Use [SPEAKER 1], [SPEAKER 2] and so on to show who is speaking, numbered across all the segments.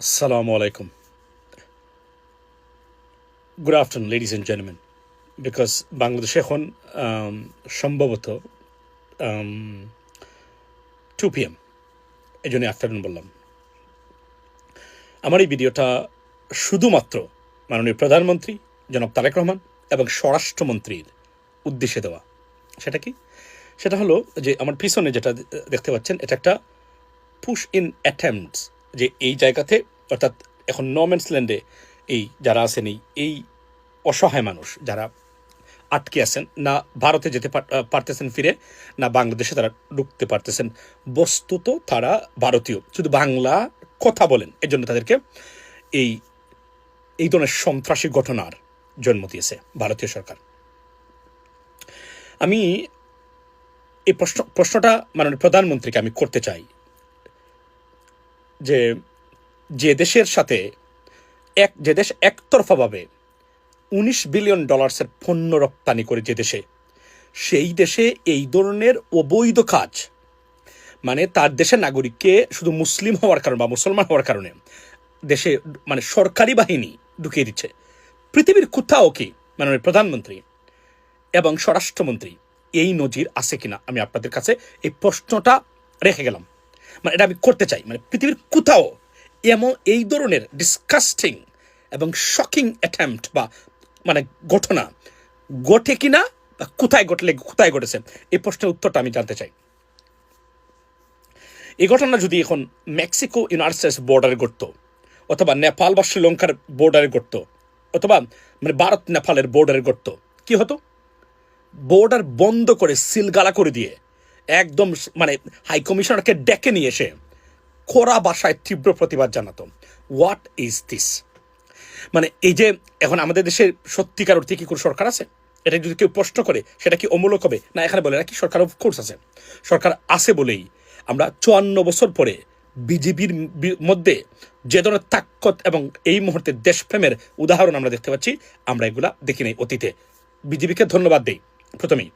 [SPEAKER 1] Assalamu alaikum. Good afternoon, ladies and gentlemen. Because Bangladesh এখন সম্ভবত 2 PM, এই জন্য আফটারনুন বললাম। আমার এই ভিডিওটা শুধুমাত্র মাননীয় প্রধানমন্ত্রী জনাব তারেক রহমান এবং স্বরাষ্ট্রমন্ত্রীর উদ্দেশ্যে দেওয়া। সেটা কি? সেটা হলো যে আমার পিছনে যেটা দেখতে পাচ্ছেন, এটা একটা পুশ ইন অ্যাটেম্পটস, যে এই জায়গাতে অর্থাৎ এখন নমেন্স ল্যান্ডে এই যারা আছেন এই অসহায় মানুষ যারা আটকে আছেন, না ভারতে যেতে পারতেছেন ফিরে, না বাংলাদেশে তারা ঢুকতে পারতেছেন। বস্তুত তারা ভারতীয়, শুধু বাংলা কথা বলেন, এর জন্য তাদেরকে এই ধরনের সন্ত্রাসী ঘটনার জন্ম দিয়েছে ভারতীয় সরকার। আমি এই প্রশ্নটা মাননীয় প্রধানমন্ত্রীকে আমি করতে চাই যে দেশের সাথে যে দেশ একতরফাভাবে $19 বিলিয়ন পণ্য রপ্তানি করে, যে দেশে, সেই দেশে এই ধরনের অবৈধ কাজ, মানে তার দেশের নাগরিককে শুধু মুসলিম হওয়ার কারণে বা মুসলমান হওয়ার কারণে দেশে মানে সরকারি বাহিনী ঢুকিয়ে দিচ্ছে। পৃথিবীর কোথাও কি মাননীয় প্রধানমন্ত্রী এবং স্বরাষ্ট্রমন্ত্রী এই নজির আছে কিনা, আমি আপনাদের কাছে এই প্রশ্নটা রেখে গেলাম। মানে এটা আমি করতে চাই, মানে পৃথিবীর কোথাও এমন এই ধরনের ডিসকাস্টিং এবং শকিং অ্যাটেম্পট বা মানে ঘটনা ঘটে কিনা, বা কোথায় ঘটেছে, এই প্রশ্নের উত্তরটা আমি জানতে চাই। এই ঘটনা যদি এখন মেক্সিকো ইউনাইটেড স্টেটস বর্ডারে ঘটতো, অথবা নেপাল বা শ্রীলঙ্কার বর্ডারে ঘটতো, অথবা মানে ভারত নেপালের বর্ডারে ঘটতো, কি হতো? বর্ডার বন্ধ করে সিলগালা করে দিয়ে একদম মানে হাই কমিশনারকে ডেকে নিয়ে এসে কড়া ভাষায় তীব্র প্রতিবাদ জানাতো। What is this? মানে এই যে এখন আমাদের দেশের সত্যিকার অর্থে কি কোনো সরকার আছে? এটা যদি কেউ প্রশ্ন করে, সেটা কি অমূলক হবে? না, এখানে বলে নাকি সরকার অফকোর্স আছে। সরকার আছে বলেই আমরা 54 বছর পরে বিজেপির মধ্যে যে ধরনের তাকত এবং এই মুহূর্তে দেশপ্রেমের উদাহরণ আমরা দেখতে পাচ্ছি, আমরা এগুলা দেখি নাই অতীতে। বিজেপিকে ধন্যবাদ দেই প্রথমেই,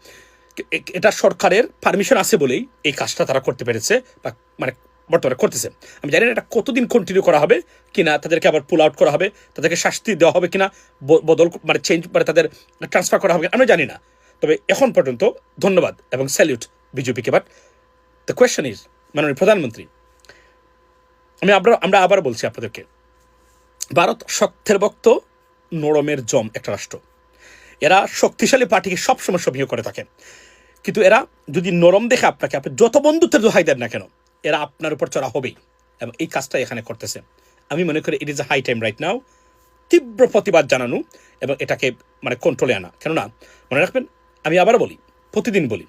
[SPEAKER 1] এটা সরকারের পারমিশন আছে বলেই এই কাজটা তারা করতে পেরেছে, বা মানে বর্তমানে করতেছে। আমি জানি না এটা কতদিন কন্টিনিউ করা হবে কিনা, তাদেরকে আবার পুল আউট করা হবে, তাদেরকে শাস্তি দেওয়া হবে কিনা, বদল মানে চেঞ্জ মানে তাদের ট্রান্সফার করা হবে, আমি জানি না। তবে এখন পর্যন্ত ধন্যবাদ এবং স্যালিউট বিজেপিকে। বাট দ্য কোয়েশ্চেন ইজ, মাননীয় প্রধানমন্ত্রী, আমরা আবার বলছি আপনাদেরকে, ভারত শক্তের ভক্ত, নরমের জম একটা রাষ্ট্র। এরা শক্তিশালী পার্টিকে সবসময় সভ্য করে থাকে, কিন্তু এরা যদি নরম দেখে আপনাকে, আপনি যত বন্ধুত্বের দোহাই দেন না কেন, এরা আপনার উপর চড়া হবেই, এবং এই কাজটা এখানে করতেছে। আমি মনে করি it is a high time right now তীব্র প্রতিবাদ জানানো এবং এটাকে মানে কন্ট্রোলে আনা। কেননা মনে রাখবেন, আমি আবার বলি, প্রতিদিন বলি,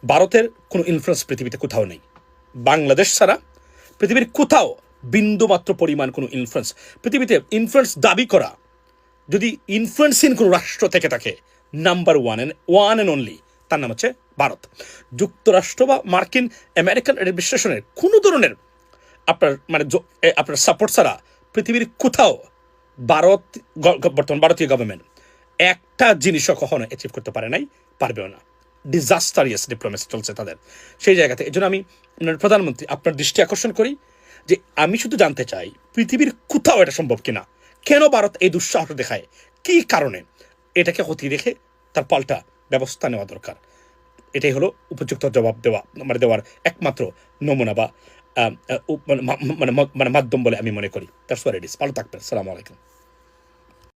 [SPEAKER 1] ভারতের কোনো ইনফ্লুয়েন্স পৃথিবীতে কোথাও নেই। বাংলাদেশ ছাড়া পৃথিবীর কোথাও বিন্দুমাত্র পরিমাণ কোনো ইনফ্লুয়েন্স, পৃথিবীতে ইনফ্লুয়েন্স দাবি করা যদি ইনফ্লুয়েন্সিং কোনো রাষ্ট্র থেকে থাকে, নাম্বার ওয়ান অ্যান্ড অনলি, তার নাম হচ্ছে ভারত। যুক্তরাষ্ট্র বা মার্কিন আমেরিকান অ্যাডমিনিস্ট্রেশনের কোনো ধরনের আপনার সাপোর্ট ছাড়া পৃথিবীর কোথাও বর্তমান ভারতীয় গভর্নমেন্ট একটা জিনিসও কখনো অ্যাচিভ করতে পারে নাই, পারবেও না। ডিজাস্টারিয়াস ডিপ্লোমেসি চলছে তাদের সেই জায়গাতে। এই জন্য আমি প্রধানমন্ত্রী আপনার দৃষ্টি আকর্ষণ করি যে আমি শুধু জানতে চাই পৃথিবীর কোথাও এটা সম্ভব কিনা, কেন ভারত এই দুঃসাহস দেখায়, কি কারণে, এটাকে হতিয়ে রেখে তার পাল্টা ব্যবস্থা নেওয়া দরকার। এটাই হলো উপযুক্ত জবাব দেওয়ার একমাত্র নমুনা বা মানে মাধ্যম বলে আমি মনে করি। That's what it is. ভালো থাকবেন। আসসালামু আলাইকুম।